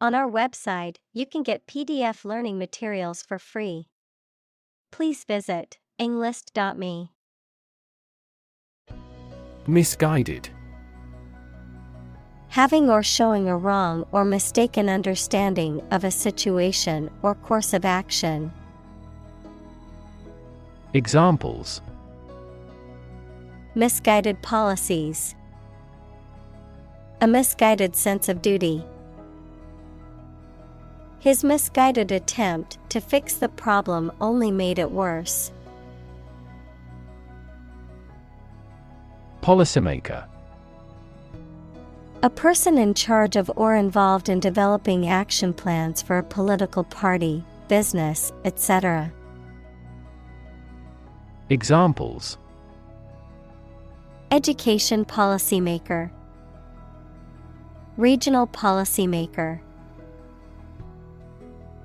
On our website, you can get PDF learning materials for free. Please visit englist.me. Misguided. Having or showing a wrong or mistaken understanding of a situation or course of action. Examples: Misguided policies. A misguided sense of duty. His misguided attempt to fix the problem only made it worse. Policymaker. A person in charge of or involved in developing action plans for a political party, business, etc. Examples: Education policymaker. Regional policymaker.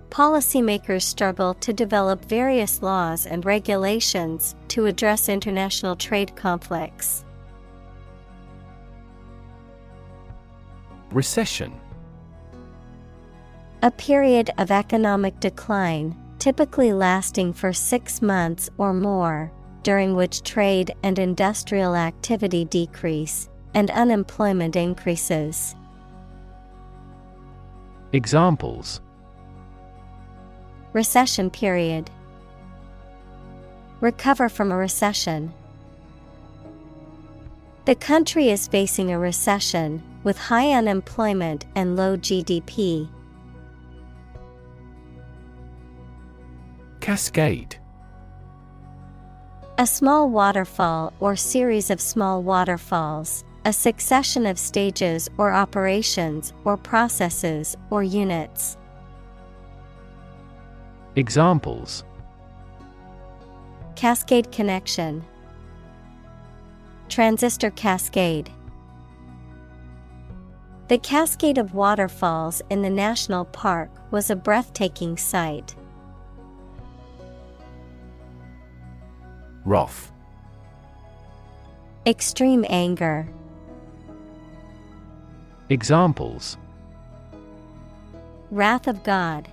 Policymakers struggle to develop various laws and regulations to address international trade conflicts. Recession. A period of economic decline, typically lasting for 6 months or more, during which trade and industrial activity decrease, and unemployment increases. Examples: Recession period. Recover from a recession. The country is facing a recession, with high unemployment and low GDP. Cascade. A small waterfall or series of small waterfalls, a succession of stages or operations or processes or units. Examples: Cascade connection. Transistor cascade. The cascade of waterfalls in the national park was a breathtaking sight. Wrath. Extreme anger. Examples: Wrath of God.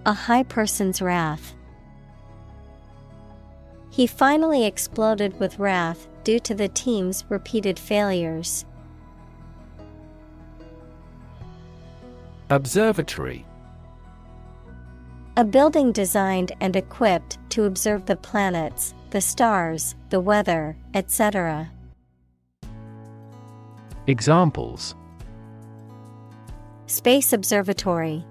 A high person's wrath. He finally exploded with wrath due to the team's repeated failures. Observatory. A building designed and equipped to observe the planets, the stars, the weather, etc. Examples: Space observatory.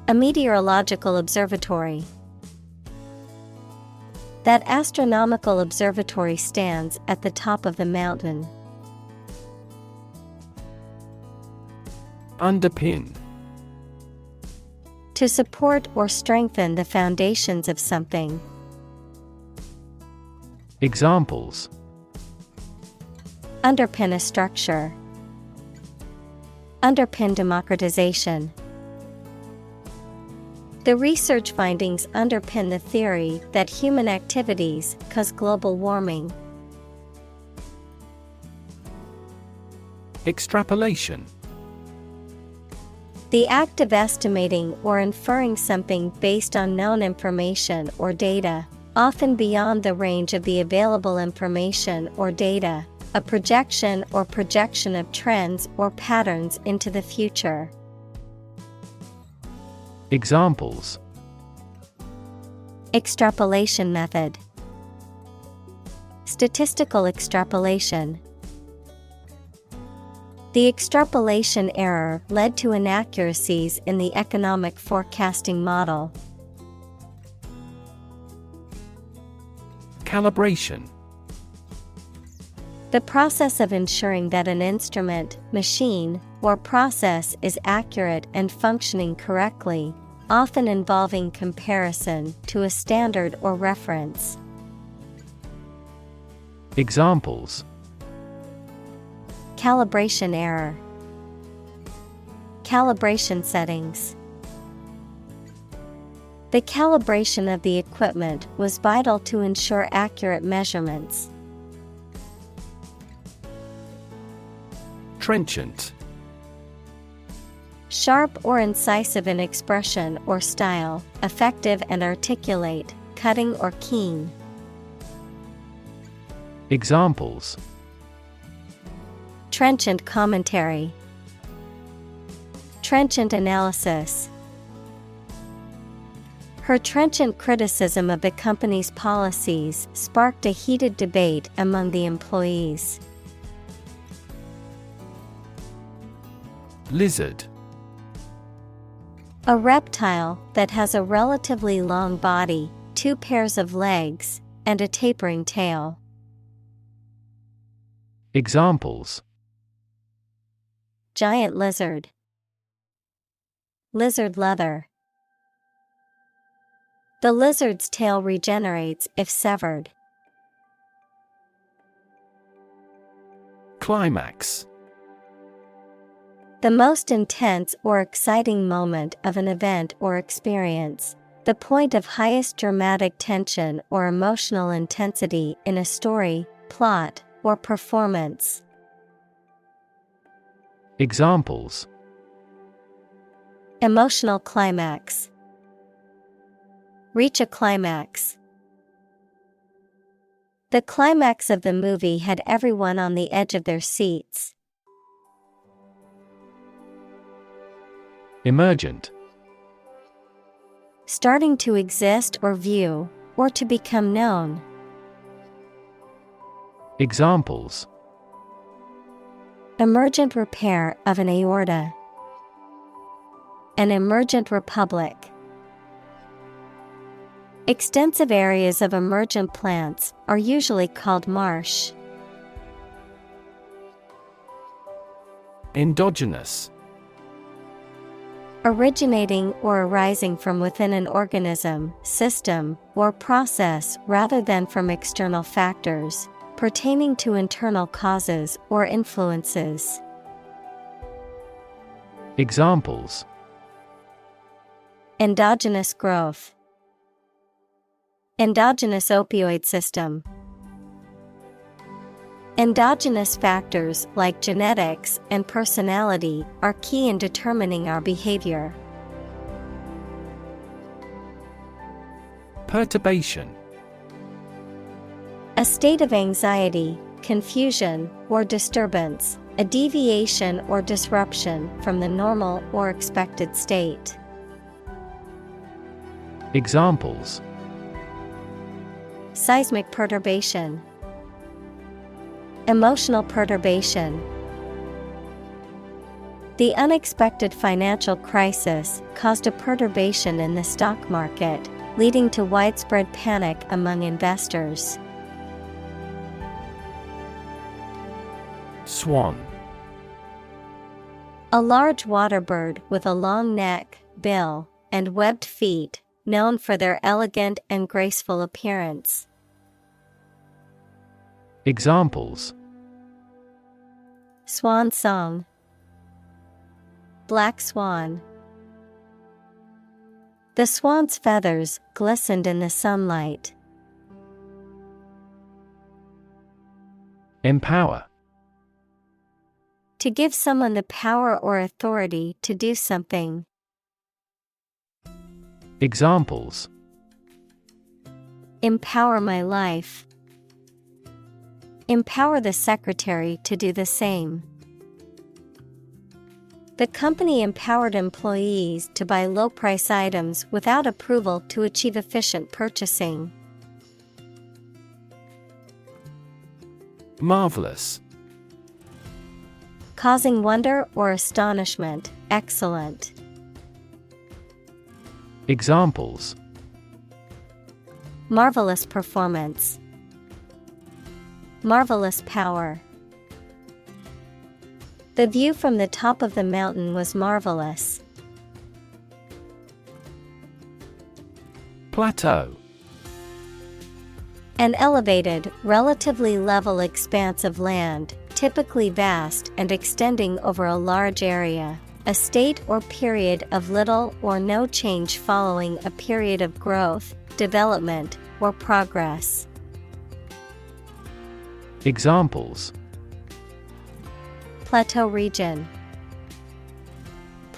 A meteorological observatory. That astronomical observatory stands at the top of the mountain. Underpin. To support or strengthen the foundations of something. Examples: Underpin a structure. Underpin democratization. The research findings underpin the theory that human activities cause global warming. Extrapolation. The act of estimating or inferring something based on known information or data, often beyond the range of the available information or data, a projection or projection of trends or patterns into the future. Examples: Extrapolation method. Statistical extrapolation. The extrapolation error led to inaccuracies in the economic forecasting model. Calibration. The process of ensuring that an instrument, machine, or process is accurate and functioning correctly, often involving comparison to a standard or reference. Examples: Calibration error. Calibration settings. The calibration of the equipment was vital to ensure accurate measurements. Trenchant. Sharp or incisive in expression or style, effective and articulate, cutting or keen. Examples: Trenchant commentary, trenchant analysis. Her trenchant criticism of the company's policies sparked a heated debate among the employees. Lizard. A reptile that has a relatively long body, 2 pairs of legs, and a tapering tail. Examples: Giant lizard, lizard leather. The lizard's tail regenerates if severed. Climax. The most intense or exciting moment of an event or experience. The point of highest dramatic tension or emotional intensity in a story, plot, or performance. Examples: Emotional climax. Reach a climax. The climax of the movie had everyone on the edge of their seats. Emergent. Starting to exist or view, or to become known. Examples: Emergent repair of an aorta. An emergent republic. Extensive areas of emergent plants are usually called marsh. Endogenous. Originating or arising from within an organism, system, or process rather than from external factors, pertaining to internal causes or influences. Examples: Endogenous growth. Endogenous opioid system. Endogenous factors like genetics and personality are key in determining our behavior. Perturbation. A state of anxiety, confusion, or disturbance, a deviation or disruption from the normal or expected state. Examples: Seismic perturbation. Emotional perturbation. The unexpected financial crisis caused a perturbation in the stock market, leading to widespread panic among investors. Swan. A large water bird with a long neck, bill, and webbed feet, known for their elegant and graceful appearance. Examples: Swan song. Black swan. The swan's feathers glistened in the sunlight. Empower. To give someone the power or authority to do something. Examples: Empower my life. Empower the secretary to do the same. The company empowered employees to buy low-price items without approval to achieve efficient purchasing. Marvelous. Causing wonder or astonishment, excellent. Examples: Marvelous performance. Marvelous power. The view from the top of the mountain was marvelous. Plateau. An elevated, relatively level expanse of land, typically vast and extending over a large area. A state or period of little or no change following a period of growth, development, or progress. Examples: Plateau region.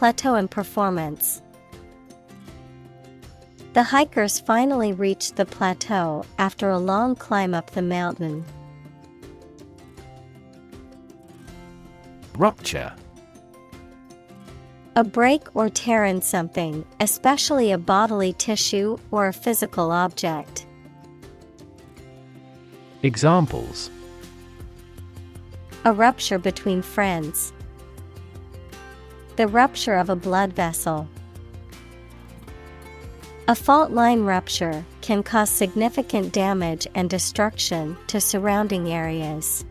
plateau in performance. The hikers finally reached the plateau after a long climb up the mountain. Rupture. A break or tear in something, especially a bodily tissue or a physical object. Examples: A rupture between friends. The rupture of a blood vessel. A fault line rupture can cause significant damage and destruction to surrounding areas.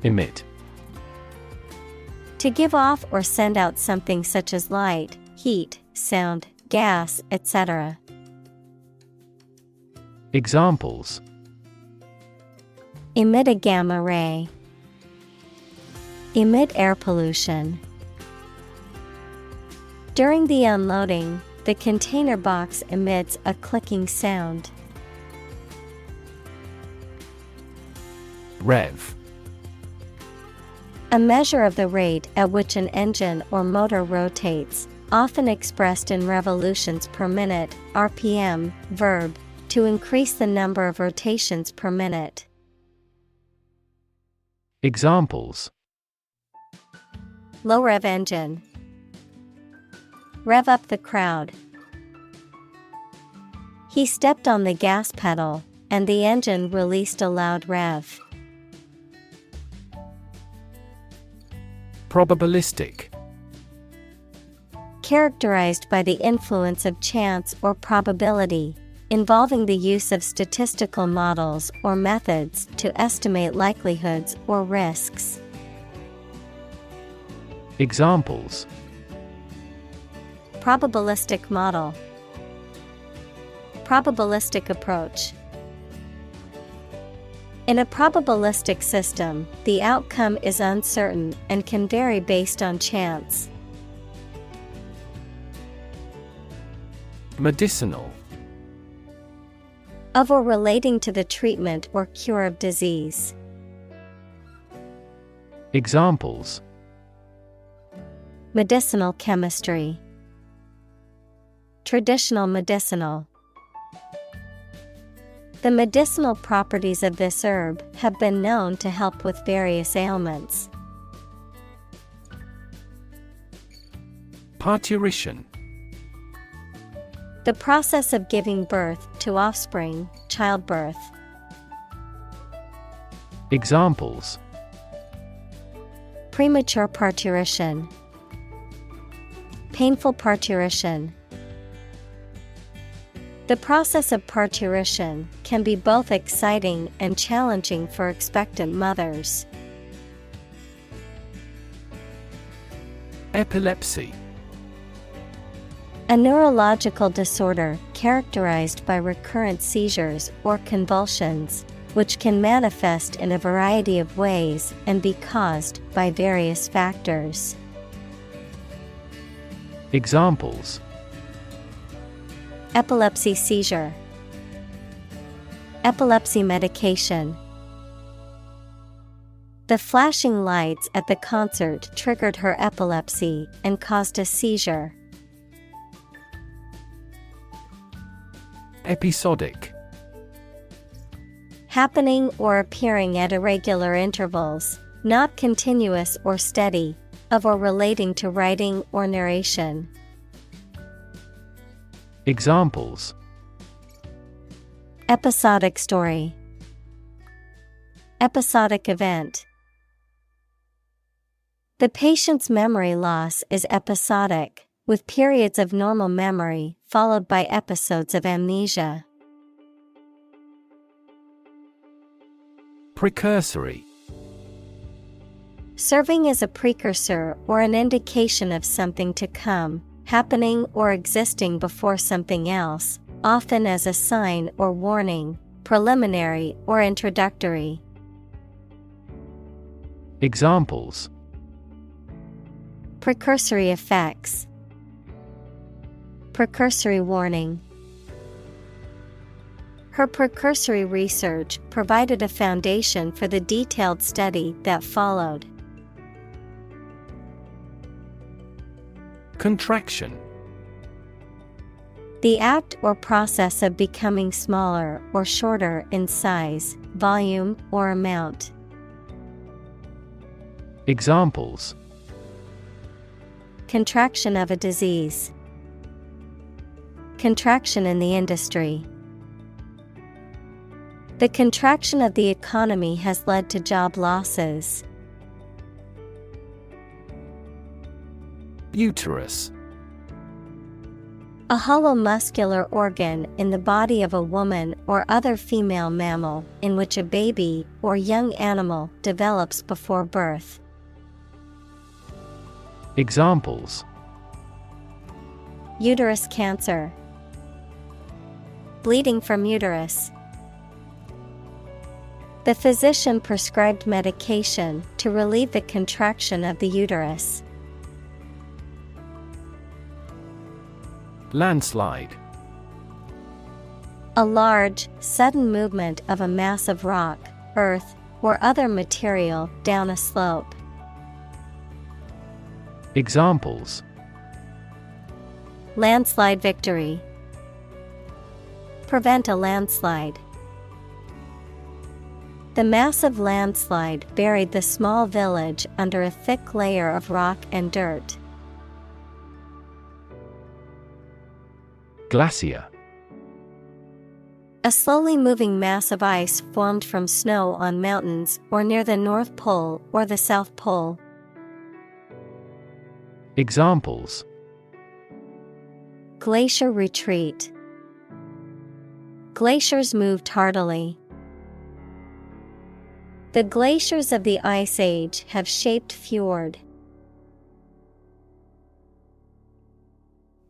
Emit. To give off or send out something such as light, heat, sound, gas, etc. Examples: Emit a gamma ray. Emit air pollution. During the unloading, the container box emits a clicking sound. Rev. A measure of the rate at which an engine or motor rotates, often expressed in revolutions per minute, RPM, verb, to increase the number of rotations per minute. Examples: Low rev engine. Rev up the crowd. He stepped on the gas pedal, and the engine released a loud rev. Probabilistic. Characterized by the influence of chance or probability, involving the use of statistical models or methods to estimate likelihoods or risks. Examples: Probabilistic model. Probabilistic approach. In a probabilistic system, the outcome is uncertain and can vary based on chance. Medicinal. Of or relating to the treatment or cure of disease. Examples: Medicinal chemistry. Traditional medicinal. The medicinal properties of this herb have been known to help with various ailments. Parturition. The process of giving birth to offspring, childbirth. Examples: Premature parturition. Painful parturition. The process of parturition can be both exciting and challenging for expectant mothers. Epilepsy. A neurological disorder characterized by recurrent seizures or convulsions, which can manifest in a variety of ways and be caused by various factors. Examples: Epilepsy seizure. Epilepsy medication. The flashing lights at the concert triggered her epilepsy and caused a seizure. Episodic. Happening or appearing at irregular intervals, not continuous or steady, of or relating to writing or narration. Examples: Episodic story. Episodic event. The patient's memory loss is episodic, with periods of normal memory followed by episodes of amnesia. Precursory. Serving as a precursor or an indication of something to come, happening or existing before something else, often as a sign or warning, preliminary or introductory. Examples: Precursory effects. Precursory warning. Her precursory research provided a foundation for the detailed study that followed. Contraction. The act or process of becoming smaller or shorter in size, volume, or amount. Examples: Contraction of a disease. Contraction in the industry. The contraction of the economy has led to job losses. Uterus. A hollow muscular organ in the body of a woman or other female mammal in which a baby or young animal develops before birth. Examples: Uterus cancer. Bleeding from uterus. The physician prescribed medication to relieve the contraction of the uterus. Landslide. A large, sudden movement of a mass of rock, earth, or other material down a slope. Examples: Landslide victory. Prevent a landslide. The massive landslide buried the small village under a thick layer of rock and dirt. Glacier. A slowly moving mass of ice formed from snow on mountains or near the North Pole or the South Pole. Examples: Glacier retreat. Glaciers moved tardily. The glaciers of the Ice Age have shaped fjord.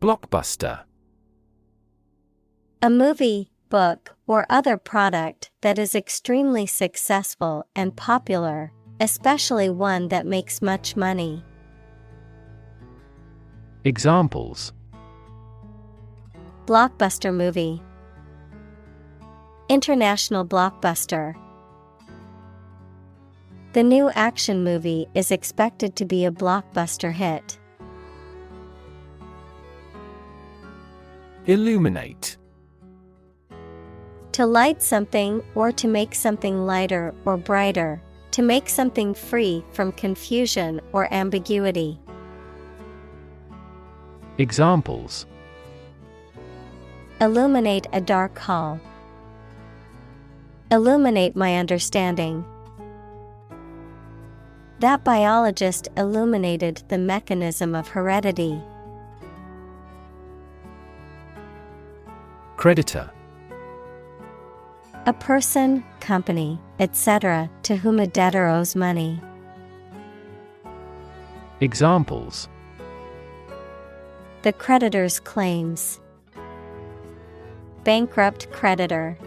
Blockbuster. A movie, book, or other product that is extremely successful and popular, especially one that makes much money. Examples: Blockbuster movie. International blockbuster. The new action movie is expected to be a blockbuster hit. Illuminate. To light something or to make something lighter or brighter, to make something free from confusion or ambiguity. Examples: Illuminate a dark hall. Illuminate my understanding. That biologist illuminated the mechanism of heredity. Creditor. A person, company, etc., to whom a debtor owes money. Examples: The creditor's claims. Bankrupt creditor.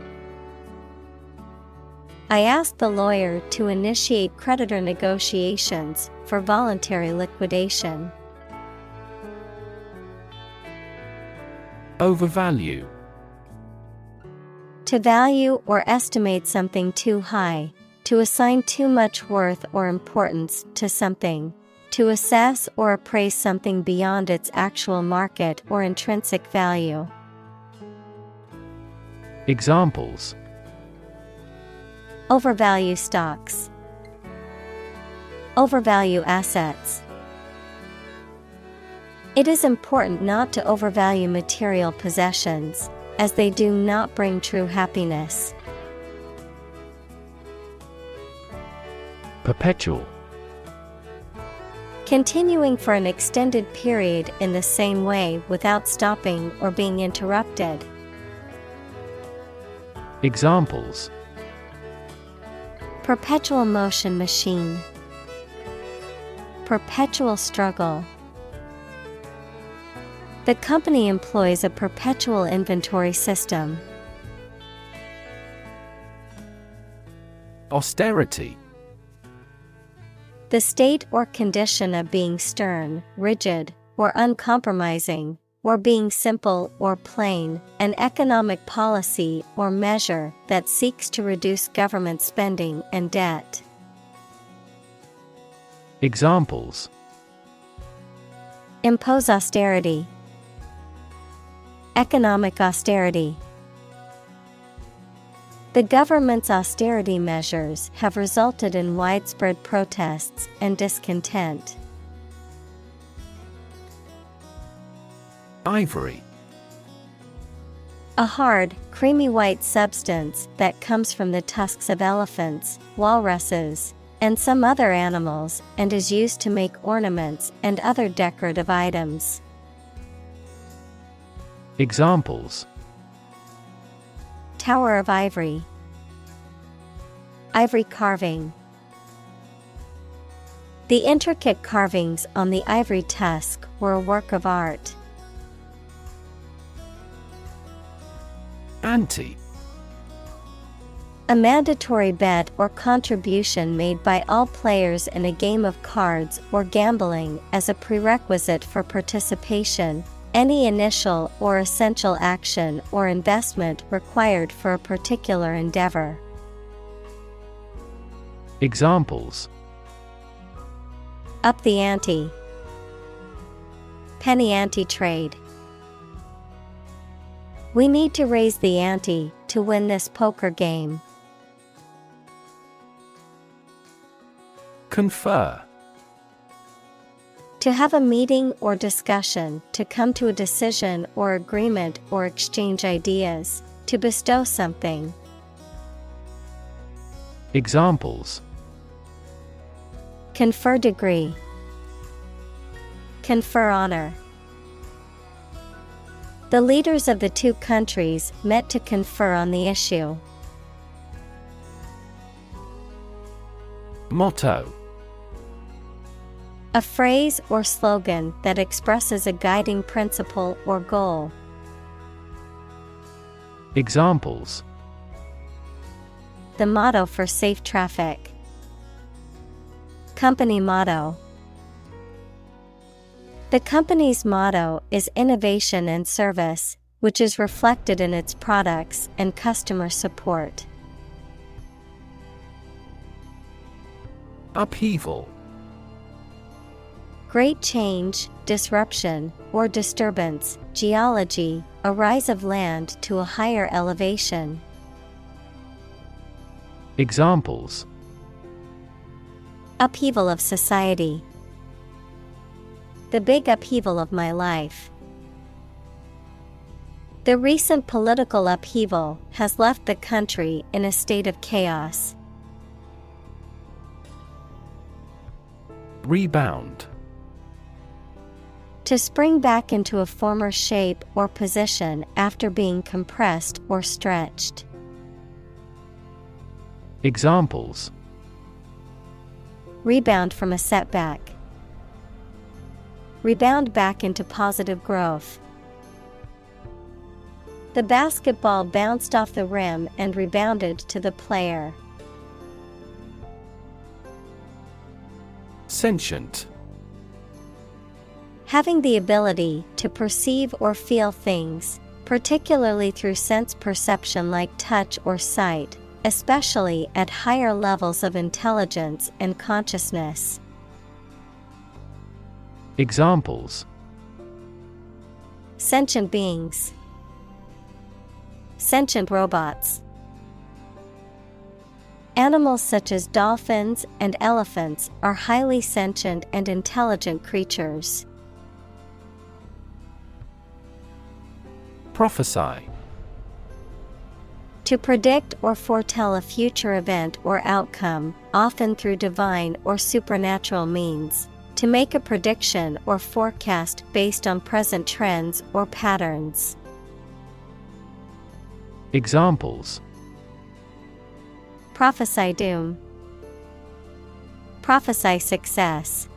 I asked the lawyer to initiate creditor negotiations for voluntary liquidation. Overvalue. To value or estimate something too high, to assign too much worth or importance to something, to assess or appraise something beyond its actual market or intrinsic value. Examples: Overvalue stocks. Overvalue assets. It is important not to overvalue material possessions, as they do not bring true happiness. Perpetual. Continuing for an extended period in the same way without stopping or being interrupted. Examples: Perpetual motion machine. Perpetual struggle. The company employs a perpetual inventory system. Austerity. The state or condition of being stern, rigid, or uncompromising, or being simple or plain, an economic policy or measure that seeks to reduce government spending and debt. Examples: Impose austerity. Economic austerity. The government's austerity measures have resulted in widespread protests and discontent. Ivory. A hard, creamy white substance that comes from the tusks of elephants, walruses, and some other animals and is used to make ornaments and other decorative items. Examples: Tower of ivory. Ivory carving. The intricate carvings on the ivory tusk were a work of art. Ante. A mandatory bet or contribution made by all players in a game of cards or gambling as a prerequisite for participation, any initial or essential action or investment required for a particular endeavor. Examples: Up the ante. Penny ante trade. We need to raise the ante to win this poker game. Confer. To have a meeting or discussion, to come to a decision or agreement or exchange ideas, to bestow something. Examples: Confer degree. Confer honor. The leaders of the two countries met to confer on the issue. Motto. A phrase or slogan that expresses a guiding principle or goal. Examples: The motto for safe traffic. Company motto. The company's motto is innovation and service, which is reflected in its products and customer support. Upheaval. Great change, disruption, or disturbance, geology, a rise of land to a higher elevation. Examples: Upheaval of society. The big upheaval of my life. The recent political upheaval has left the country in a state of chaos. Rebound. To spring back into a former shape or position after being compressed or stretched. Examples: Rebound from a setback. Rebound back into positive growth. The basketball bounced off the rim and rebounded to the player. Sentient. Having the ability to perceive or feel things, particularly through sense perception like touch or sight, especially at higher levels of intelligence and consciousness. Examples: Sentient beings. Sentient robots. Animals such as dolphins and elephants are highly sentient and intelligent creatures. Prophesy. To predict or foretell a future event or outcome, often through divine or supernatural means. To make a prediction or forecast based on present trends or patterns. Examples: Prophesy doom. Prophesy success.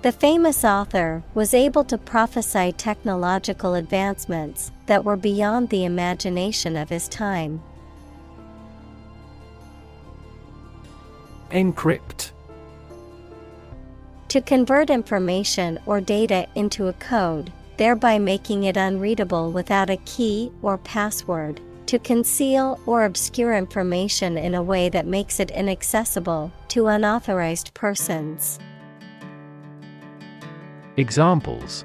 The famous author was able to prophesy technological advancements that were beyond the imagination of his time. Encrypt. To convert information or data into a code, thereby making it unreadable without a key or password. To conceal or obscure information in a way that makes it inaccessible to unauthorized persons. Examples: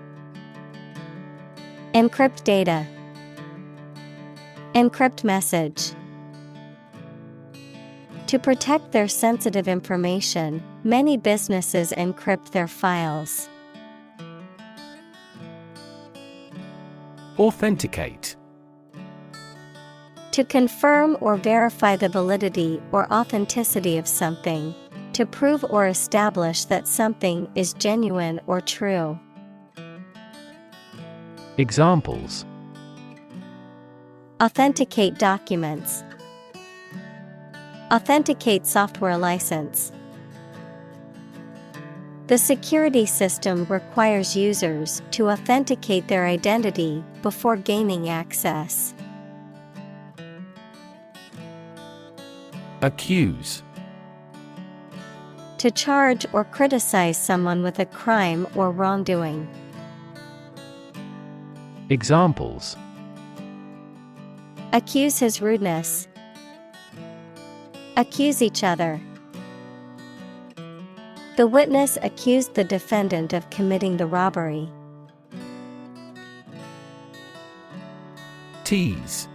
encrypt data, encrypt message. To protect their sensitive information, many businesses encrypt their files. Authenticate. To confirm or verify the validity or authenticity of something. To prove or establish that something is genuine or true. Examples: authenticate documents, authenticate software license. The security system requires users to authenticate their identity before gaining access. Accuse. To charge or criticize someone with a crime or wrongdoing. Examples: accuse his rudeness, accuse each other. The witness accused the defendant of committing the robbery. Tease.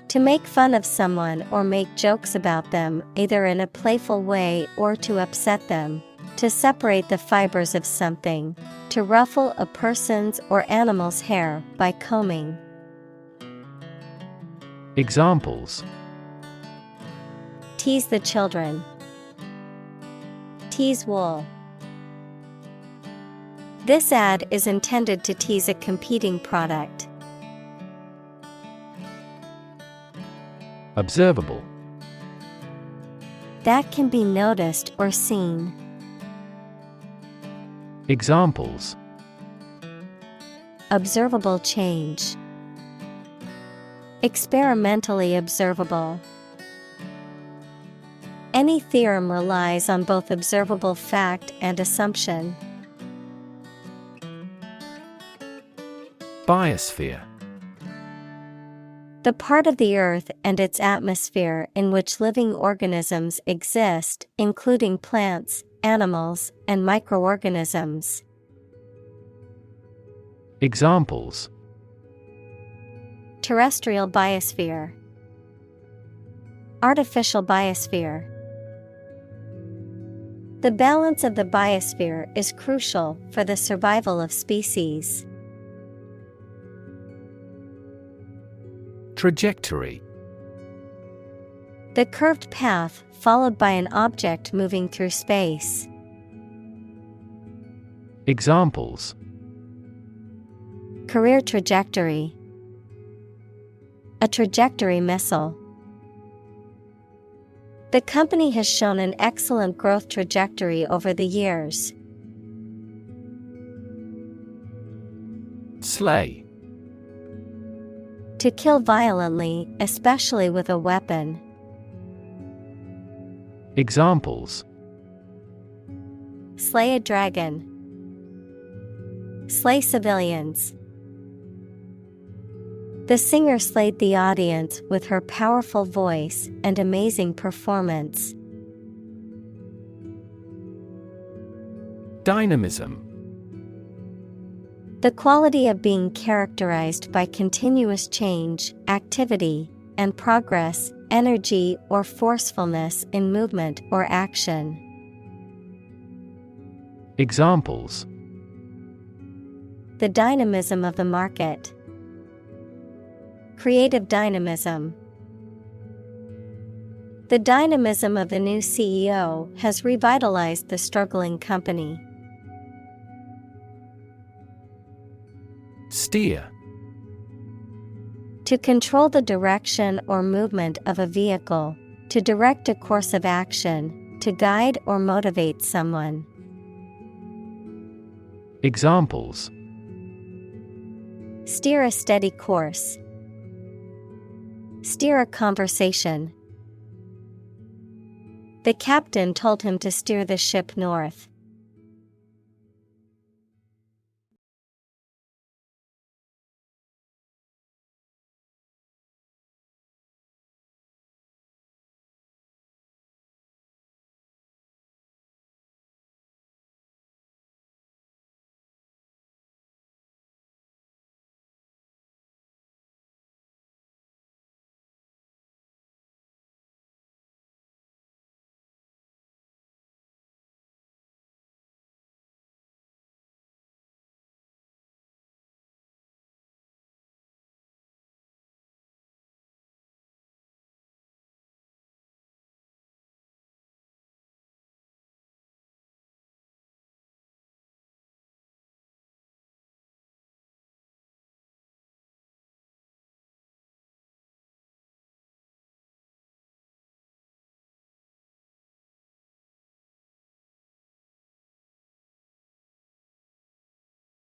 To make fun of someone or make jokes about them, either in a playful way or to upset them. To separate the fibers of something. To ruffle a person's or animal's hair by combing. Examples: tease the children, tease wool. This ad is intended to tease a competing product. Observable. That can be noticed or seen. Examples: observable change, experimentally observable. Any theorem relies on both observable fact and assumption. Biosphere. The part of the Earth and its atmosphere in which living organisms exist, including plants, animals, and microorganisms. Examples: terrestrial biosphere, artificial biosphere. The balance of the biosphere is crucial for the survival of species. Trajectory. The curved path followed by an object moving through space. Examples: career trajectory, a trajectory missile. The company has shown an excellent growth trajectory over the years. Slay. To kill violently, especially with a weapon. Examples: slay a dragon, slay civilians. The singer slayed the audience with her powerful voice and amazing performance. Dynamism. The quality of being characterized by continuous change, activity, and progress, energy or forcefulness in movement or action. Examples: the dynamism of the market, creative dynamism. The dynamism of the new CEO has revitalized the struggling company. Steer. To control the direction or movement of a vehicle, to direct a course of action, to guide or motivate someone. Examples: steer a steady course, steer a conversation. The captain told him to steer the ship north.